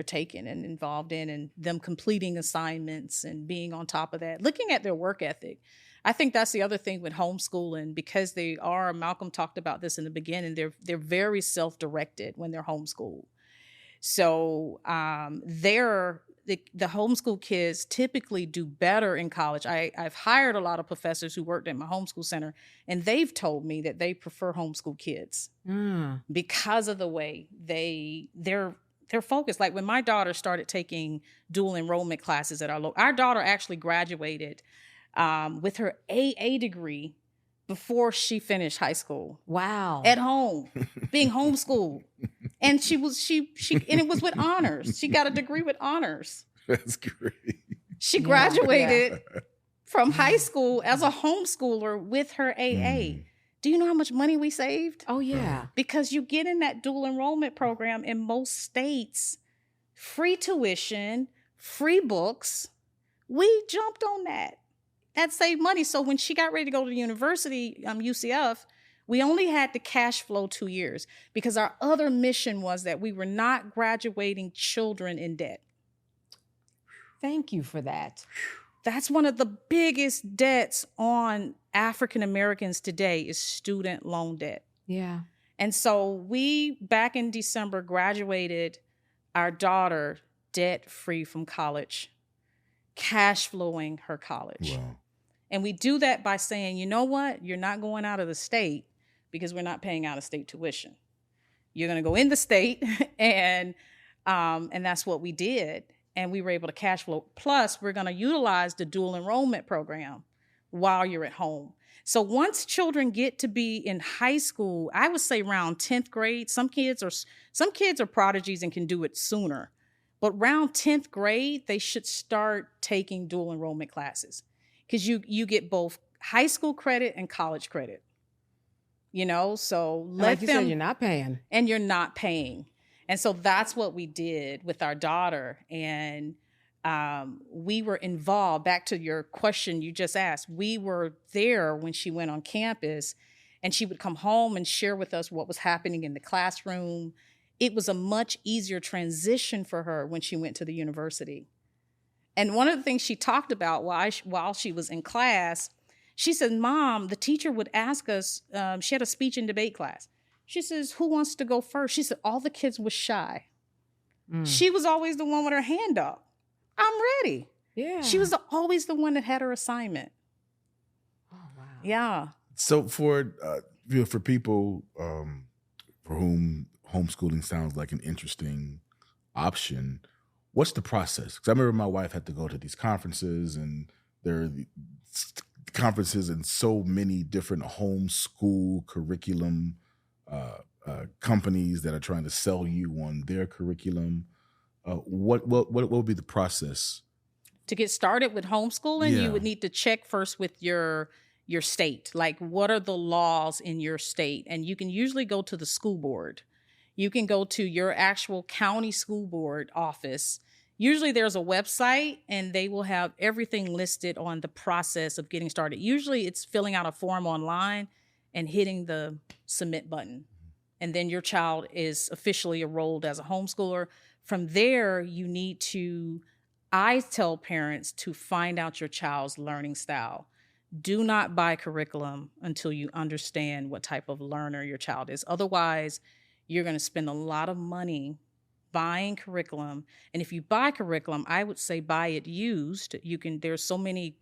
S1: taking and involved in, and them completing assignments and being on top of that, looking at their work ethic. I think that's the other thing with homeschooling, because Malcolm talked about this in the beginning, they're very self-directed when they're homeschooled. So the homeschool kids typically do better in college. I've hired a lot of professors who worked at my homeschool center, and they've told me that they prefer homeschool kids because of the way they're focused. Like when my daughter started taking dual enrollment classes at our daughter actually graduated with her AA degree before she finished high school.
S3: Wow.
S1: At home, being homeschooled. And and it was with honors. She got a degree with honors.
S2: That's great.
S1: She graduated from high school as a homeschooler with her AA. Do you know how much money we saved?
S3: Oh, yeah.
S1: Because you get in that dual enrollment program in most states, free tuition, free books. We jumped on that. That saved money. So when she got ready to go to the university, UCF, we only had to cash flow 2 years because our other mission was that we were not graduating children in debt.
S3: Thank you for that.
S1: That's one of the biggest debts on African Americans today is student loan debt.
S3: Yeah.
S1: And so we, back in December, graduated our daughter debt-free from college, cash flowing her college.
S2: Wow.
S1: And we do that by saying, you know what? You're not going out of the state because we're not paying out of state tuition. You're going to go in the state, and that's what we did. And we were able to cash flow. Plus, we're going to utilize the dual enrollment program while you're at home. So once children get to be in high school, I would say around 10th grade, some kids are prodigies and can do it sooner. But around 10th grade, they should start taking dual enrollment classes because you get both high school credit and college credit. So
S3: like you said, you're not paying.
S1: And you're not paying. And so that's what we did with our daughter. And we were involved. Back to your question you just asked, we were there when she went on campus, and she would come home and share with us what was happening in the classroom. It was a much easier transition for her when she went to the university. And one of the things she talked about while she was in class, she said, Mom, the teacher would ask us, she had a speech and debate class. She says, who wants to go first? She said, all the kids were shy. She was always the one with her hand up. I'm ready.
S3: Yeah.
S1: She was always the one that had her assignment.
S3: Oh, wow.
S1: Yeah.
S2: So for people for whom homeschooling sounds like an interesting option, what's the process? Because I remember my wife had to go to these conferences, and there are conferences in so many different homeschool curriculum companies that are trying to sell you on their curriculum. What would be the process?
S1: To get started with homeschooling,
S2: Yeah.
S1: you would need to check first with your state. Like, what are the laws in your state? And you can usually go to the school board. You can go to your actual county school board office. Usually there's a website and they will have everything listed on the process of getting started. Usually it's filling out a form online and hitting the submit button. And then your child is officially enrolled as a homeschooler. From there, I tell parents to find out your child's learning style. Do not buy curriculum until you understand what type of learner your child is. Otherwise, you're going to spend a lot of money buying curriculum. And if you buy curriculum, I would say buy it used. There's so many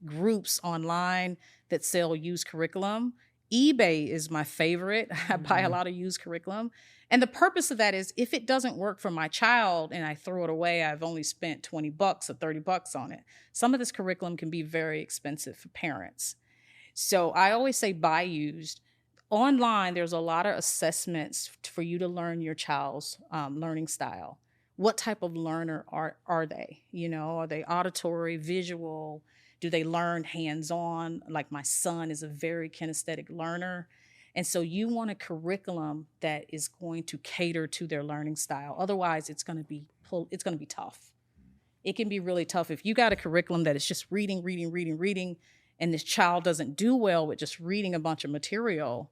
S1: groups online that sell used curriculum. eBay is my favorite. I buy a lot of used curriculum. And the purpose of that is if it doesn't work for my child and I throw it away, I've only spent $20 or $30 on it. Some of this curriculum can be very expensive for parents. So I always say buy used. Online, there's a lot of assessments for you to learn your child's learning style. What type of learner are they? Are they auditory, visual? Do they learn hands-on? Like my son is a very kinesthetic learner. And so you want a curriculum that is going to cater to their learning style. Otherwise, it's going to be tough. It can be really tough. If you got a curriculum that is just reading, and this child doesn't do well with just reading a bunch of material,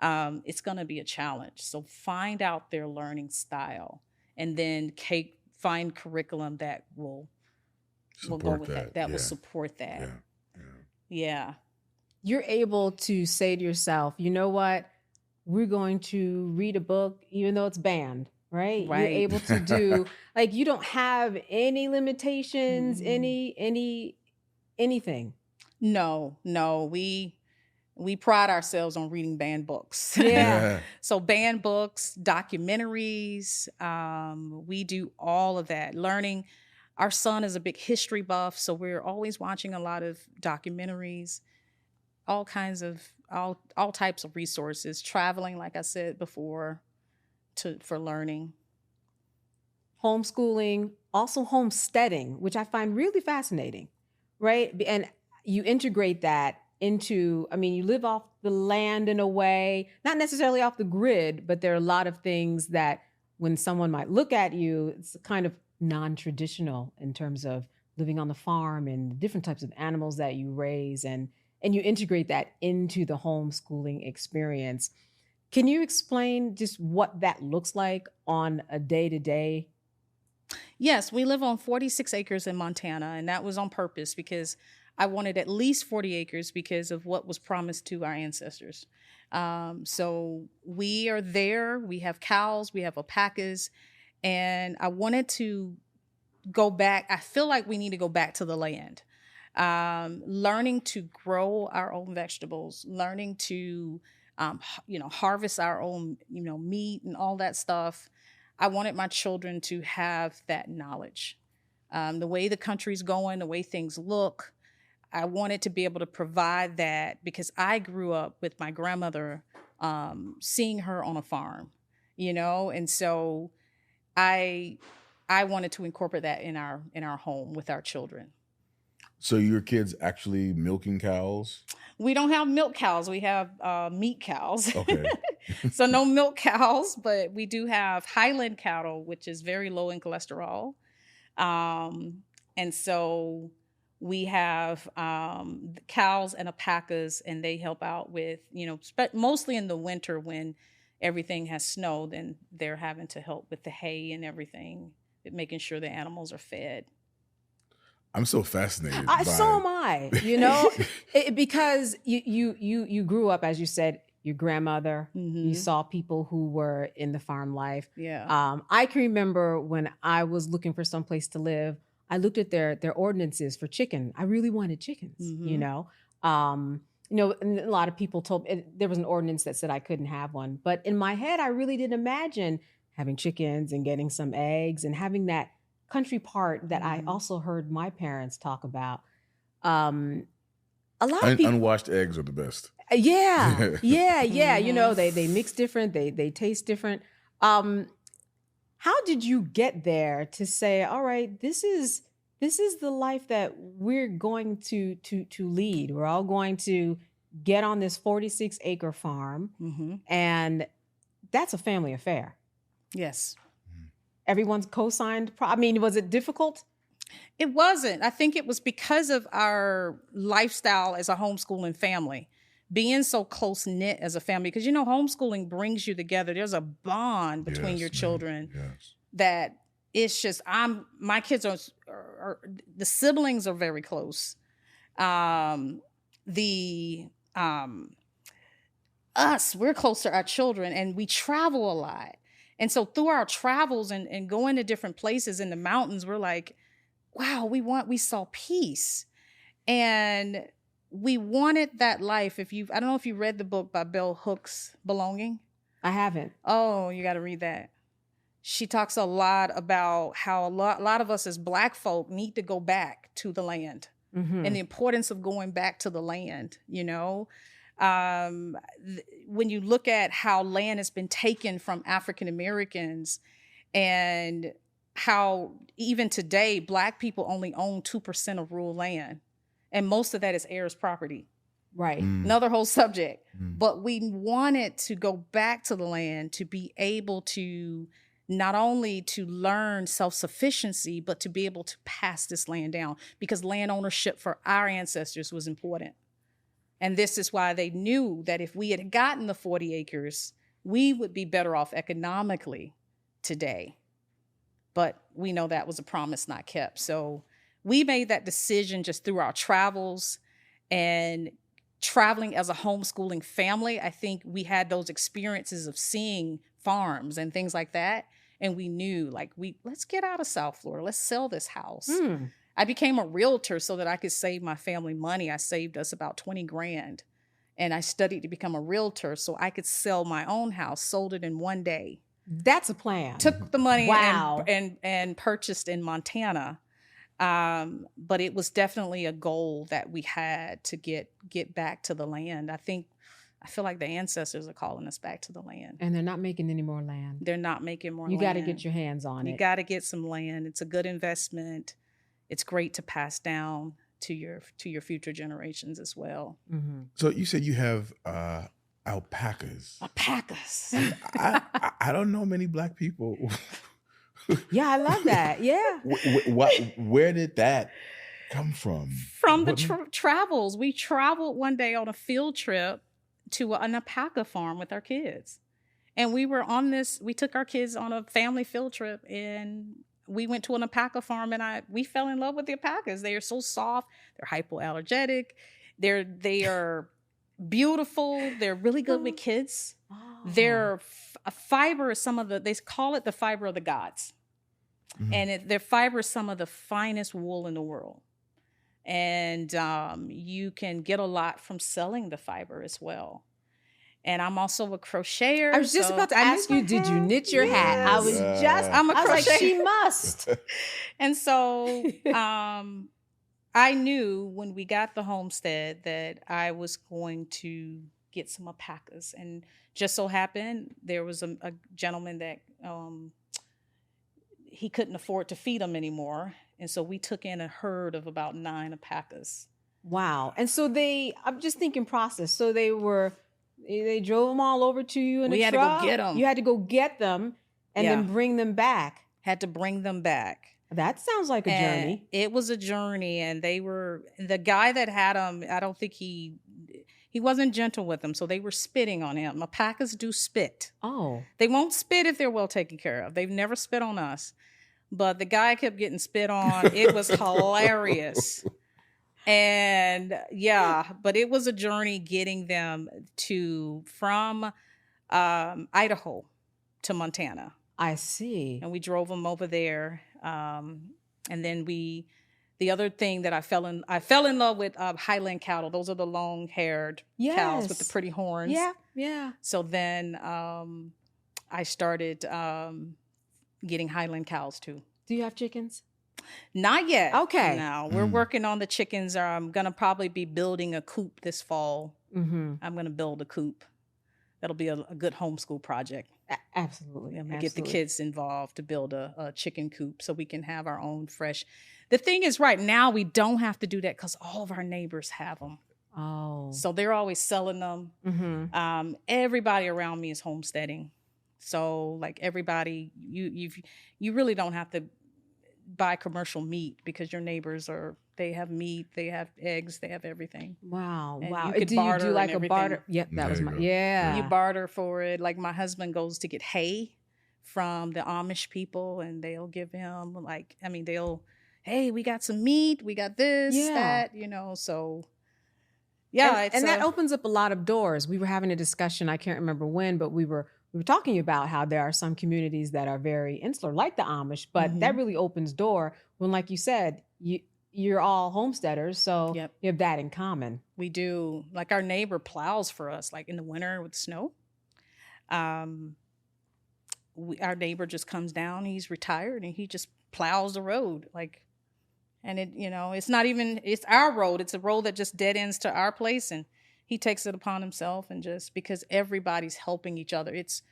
S1: it's going to be a challenge. So find out their learning style and then find curriculum that will go with that will support that. Yeah.
S3: You're able to say to yourself, you know what? We're going to read a book, even though it's banned, right? You're able to do, like, you don't have any limitations, anything.
S1: No, we pride ourselves on reading banned books.
S3: Yeah.
S1: So banned books, documentaries, we do all of that. Learning. Our son is a big history buff, so we're always watching a lot of documentaries, all types of resources, traveling, like I said before, for learning.
S3: Homeschooling, also homesteading, which I find really fascinating, right? And you integrate that into, you live off the land in a way, not necessarily off the grid, but there are a lot of things that when someone might look at you, it's kind of non-traditional in terms of living on the farm and the different types of animals that you raise, and you integrate that into the homeschooling experience. Can you explain just what that looks like on a day-to-day?
S1: Yes, we live on 46 acres in Montana, and that was on purpose because I wanted at least 40 acres because of what was promised to our ancestors. So we are there. We have cows, we have alpacas, and I wanted to go back. I feel like we need to go back to the land. Learning to grow our own vegetables, learning to, harvest our own, meat and all that stuff. I wanted my children to have that knowledge. The way the country's going, the way things look, I wanted to be able to provide that because I grew up with my grandmother, seeing her on a farm, and so I wanted to incorporate that in our home with our children.
S2: So your kids actually milking cows?
S1: We don't have milk cows. We have meat cows.
S2: Okay.
S1: So no milk cows, but we do have Highland cattle, which is very low in cholesterol. And so we have cows and alpacas, and they help out with, mostly in the winter when everything has snowed, and they're having to help with the hay and everything, making sure the animals are fed.
S2: I'm so fascinated.
S3: So am I, because you grew up, as you said, your grandmother, you saw people who were in the farm life.
S1: Yeah.
S3: I can remember when I was looking for some place to live, I looked at their ordinances for chicken. I really wanted chickens, and a lot of people told me there was an ordinance that said I couldn't have one. But in my head, I really didn't imagine having chickens and getting some eggs and having that country part that I also heard my parents talk about. A lot of people,
S2: unwashed eggs are the best.
S3: Yeah. They mix different. They taste different. How did you get there to say, all right, this is the life that we're going to lead. We're all going to get on this 46-acre farm, and that's a family affair.
S1: Yes.
S3: Everyone's co-signed. I mean, was it difficult?
S1: It wasn't. I think it was because of our lifestyle as a homeschooling family, being so close knit as a family. Because, homeschooling brings you together. There's a bond between your children that it's just, my kids are the siblings are very close. We're close to our children, and we travel a lot. And so through our travels and going to different places in the mountains, we're like, wow, we saw peace. And we wanted that life. I don't know if you read the book by Bell Hooks, Belonging.
S3: I haven't.
S1: Oh, you got to read that. She talks a lot about how a lot of us as Black folk need to go back to the land, and the importance of going back to the land, when you look at how land has been taken from African Americans, and how even today Black people only own 2% of rural land, and most of that is heirs property.
S3: Right.
S1: Another whole subject. But we wanted to go back to the land to be able to not only to learn self-sufficiency, but to be able to pass this land down, because land ownership for our ancestors was important. And this is why they knew that if we had gotten the 40 acres, we would be better off economically today. But we know that was a promise not kept. So we made that decision just through our travels and traveling as a homeschooling family. I think we had those experiences of seeing farms and things like that. And we knew, let's get out of South Florida. Let's sell this house. I became a realtor so that I could save my family money. I saved us about 20 grand. And I studied to become a realtor so I could sell my own house, sold it in one day.
S3: That's a plan.
S1: Took the money
S3: Wow.
S1: and purchased in Montana. But it was definitely a goal that we had to get back to the land. I feel like the ancestors are calling us back to the land.
S3: And they're not making any more land.
S1: They're not making more land.
S3: You got to get your hands on it.
S1: You got to get some land. It's a good investment. It's great to pass down to your future generations as well.
S2: So you said you have alpacas.
S1: Alpacas.
S2: I don't know many Black people.
S3: Yeah, I love that. Yeah.
S2: Where did that come from?
S1: From the travels. We traveled one day on a field trip to an alpaca farm with our kids. And we took our kids on a family field trip, and we went to an alpaca farm, and we fell in love with the alpacas. They are so soft. They're hypoallergenic. They are beautiful. They're really good with kids. Oh. Their fiber is they call it the fiber of the gods. And their fiber is some of the finest wool in the world. And you can get a lot from selling the fiber as well. And I'm also a crocheter.
S3: I was just about to ask you, did you knit your hat?
S1: I was
S3: like, she must.
S1: And so I knew when we got the homestead that I was going to get some alpacas. And just so happened, there was a gentleman that he couldn't afford to feed them anymore. And so we took in a herd of about 9 alpacas.
S3: Wow. And so I'm just thinking process. So they drove them all over to you in a truck?
S1: We had to go get them.
S3: You had to go get them and then bring them back.
S1: Had to bring them back.
S3: That sounds like a journey.
S1: It was a journey, and the guy that had them, I don't think he wasn't gentle with them, so they were spitting on him. Alpacas do spit.
S3: Oh.
S1: They won't spit if they're well taken care of. They've never spit on us. But the guy kept getting spit on. It was hilarious. And but it was a journey getting them from Idaho to Montana.
S3: I see.
S1: And we drove them over there. And then the other thing that I fell in love with Highland cattle. Those are the long-haired cows with the pretty horns.
S3: Yeah, yeah.
S1: So then I started getting Highland cows too.
S3: Do you have chickens?
S1: Not yet.
S3: Okay.
S1: No, we're working on the chickens. I'm going to probably be building a coop this fall. I'm going to build a coop. That'll be a good homeschool project.
S3: Absolutely.
S1: I'm going to get the kids involved to build a chicken coop so we can have our own fresh. The thing is, right now, we don't have to do that because all of our neighbors have them.
S3: Oh.
S1: So they're always selling them. Everybody around me is homesteading. So like everybody, you really don't have to buy commercial meat because your neighbors they have meat, they have eggs, they have everything.
S3: Wow.
S1: And
S3: Wow.
S1: you could
S3: Do you
S1: barter
S3: do like
S1: and
S3: a barter?
S1: everything.
S3: Yep. That
S2: There
S3: was
S2: you
S3: my,
S2: go.
S3: yeah.
S1: You barter for it. Like my husband goes to get hay from the Amish people, and they'll give him hey, we got some meat, we got this,
S3: Yeah.
S1: that, so yeah,
S3: And that opens up a lot of doors. We were having a discussion, I can't remember when, but we were talking about how there are some communities that are very insular, like the Amish, but that really opens door when, like you said, you're all homesteaders, so
S1: Yep.
S3: you have that in common.
S1: We do. Like our neighbor plows for us, like in the winter with snow. Our neighbor just comes down. He's retired and he just plows the road, and it's our road. It's a road that just dead ends to our place, and he takes it upon himself, and just because everybody's helping each other, it's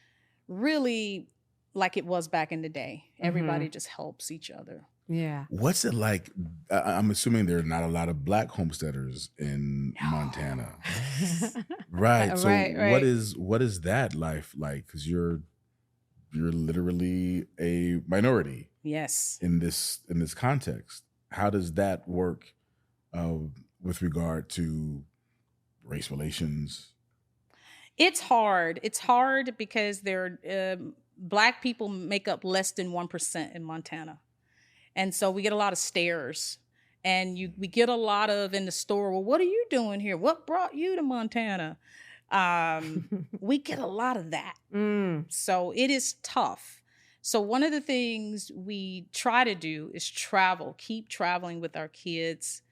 S1: really like it was back in the day. Everybody just helps each other.
S3: Yeah.
S2: What's it like? I'm assuming there are not a lot of Black homesteaders in Montana, right? So
S3: Right.
S2: what is that life like? Because you're literally a minority.
S1: Yes.
S2: In this context, how does that work with regard to race relations?
S1: It's hard. It's hard because Black people make up less than 1% in Montana. And so we get a lot of stares, and we get a lot of in the store, well, what are you doing here? What brought you to Montana? We get a lot of that. So it is tough. So one of the things we try to do is keep traveling with our kids,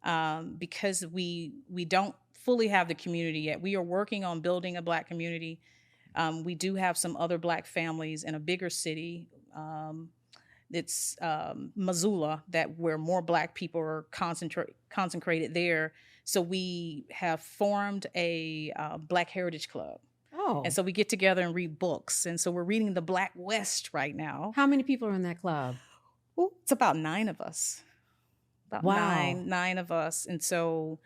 S1: because we don't fully have the community yet. We are working on building a Black community. We do have some other Black families in a bigger city. It's Missoula, where more Black people are concentrated there. So we have formed a Black Heritage Club.
S3: Oh.
S1: And so we get together and read books. And so we're reading the Black West right now.
S3: How many people are in that club?
S1: Ooh, it's about 9 of us.
S3: Wow.
S1: Nine of us. And so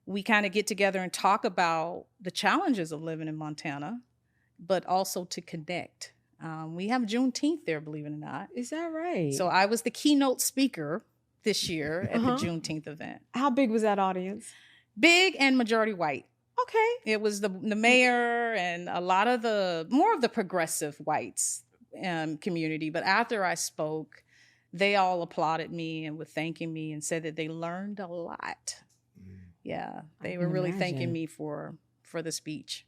S1: we kind of get together and talk about the challenges of living in Montana, but also to connect. We have Juneteenth there, believe it or not.
S3: Is that right?
S1: So I was the keynote speaker this year at the Juneteenth event.
S3: How big was that audience?
S1: Big and majority white.
S3: Okay.
S1: It was the mayor and a lot of more of the progressive whites community. But after I spoke, they all applauded me and were thanking me and said that they learned a lot. Yeah, they were really thanking me for the speech.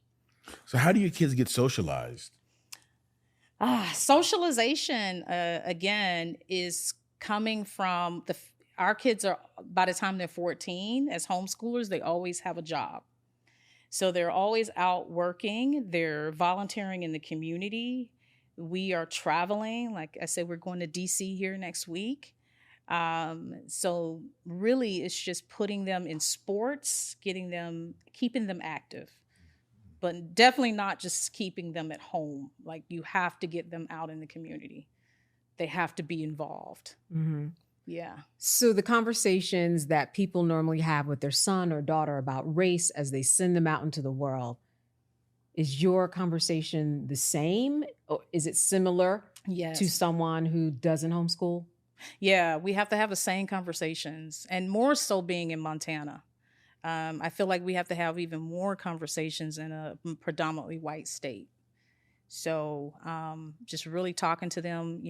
S2: So how do your kids get socialized?
S1: Socialization, again, is coming from our kids are, by the time they're 14, as homeschoolers, they always have a job. So they're always out working. They're volunteering in the community. We are traveling. Like I said, we're going to DC here next week. So really it's just putting them in sports, keeping them active, but definitely not just keeping them at home. Like you have to get them out in the community. They have to be involved.
S3: Mm-hmm.
S1: Yeah.
S3: So the conversations that people normally have with their son or daughter about race as they send them out into the world, is your conversation the same? Or is it similar to someone who doesn't homeschool?
S1: Yeah, we have to have the same conversations, and more so being in Montana. I feel like we have to have even more conversations in a predominantly white state. So just really talking to them,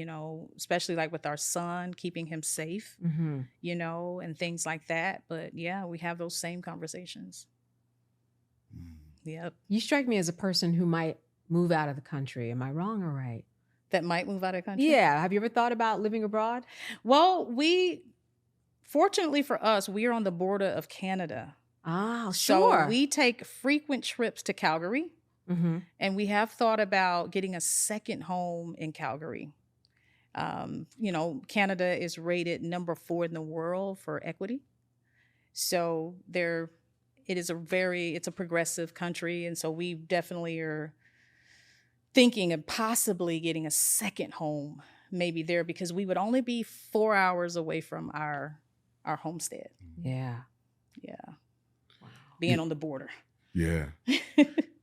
S1: especially like with our son, keeping him safe, and things like that. But yeah, we have those same conversations. Yep.
S3: You strike me as a person who might move out of the country. Am I wrong or right?
S1: That might move out of the country?
S3: Yeah. Have you ever thought about living abroad?
S1: Well, fortunately for us, we are on the border of Canada.
S3: Ah, sure.
S1: So we take frequent trips to Calgary. Mm-hmm. And we have thought about getting a second home in Calgary. Canada is rated number 4 in the world for equity. So it's a progressive country. And so we definitely are thinking of possibly getting a second home maybe there, because we would only be 4 hours away from our homestead.
S3: Yeah.
S1: Yeah. Wow. Being on the border.
S2: Yeah.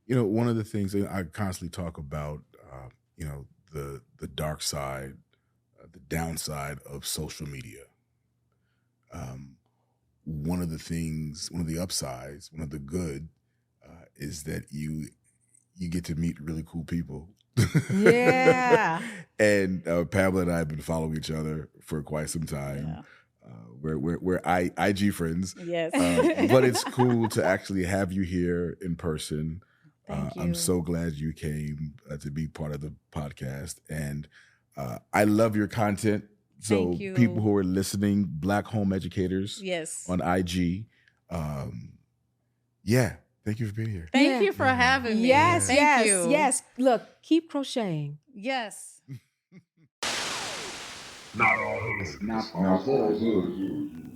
S2: One of the things that I constantly talk about the dark side, the downside of social media. One of the upsides, one of the good, is that you get to meet really cool people.
S3: Yeah.
S2: And Pamela and I have been following each other for quite some time.
S1: Yeah.
S2: We're IG friends.
S1: Yes.
S2: But it's cool to actually have you here in person.
S1: Thank you.
S2: I'm so glad you came to be part of the podcast. And I love your content. So
S1: Thank you.
S2: people who are listening, Black home educators
S1: Yes.
S2: on IG. Yeah. Thank you for being here.
S1: Thank you for having me.
S3: Yes,
S1: Thank
S3: yes,
S1: you.
S3: yes. Look, keep crocheting.
S1: Yes.
S2: Not all hood.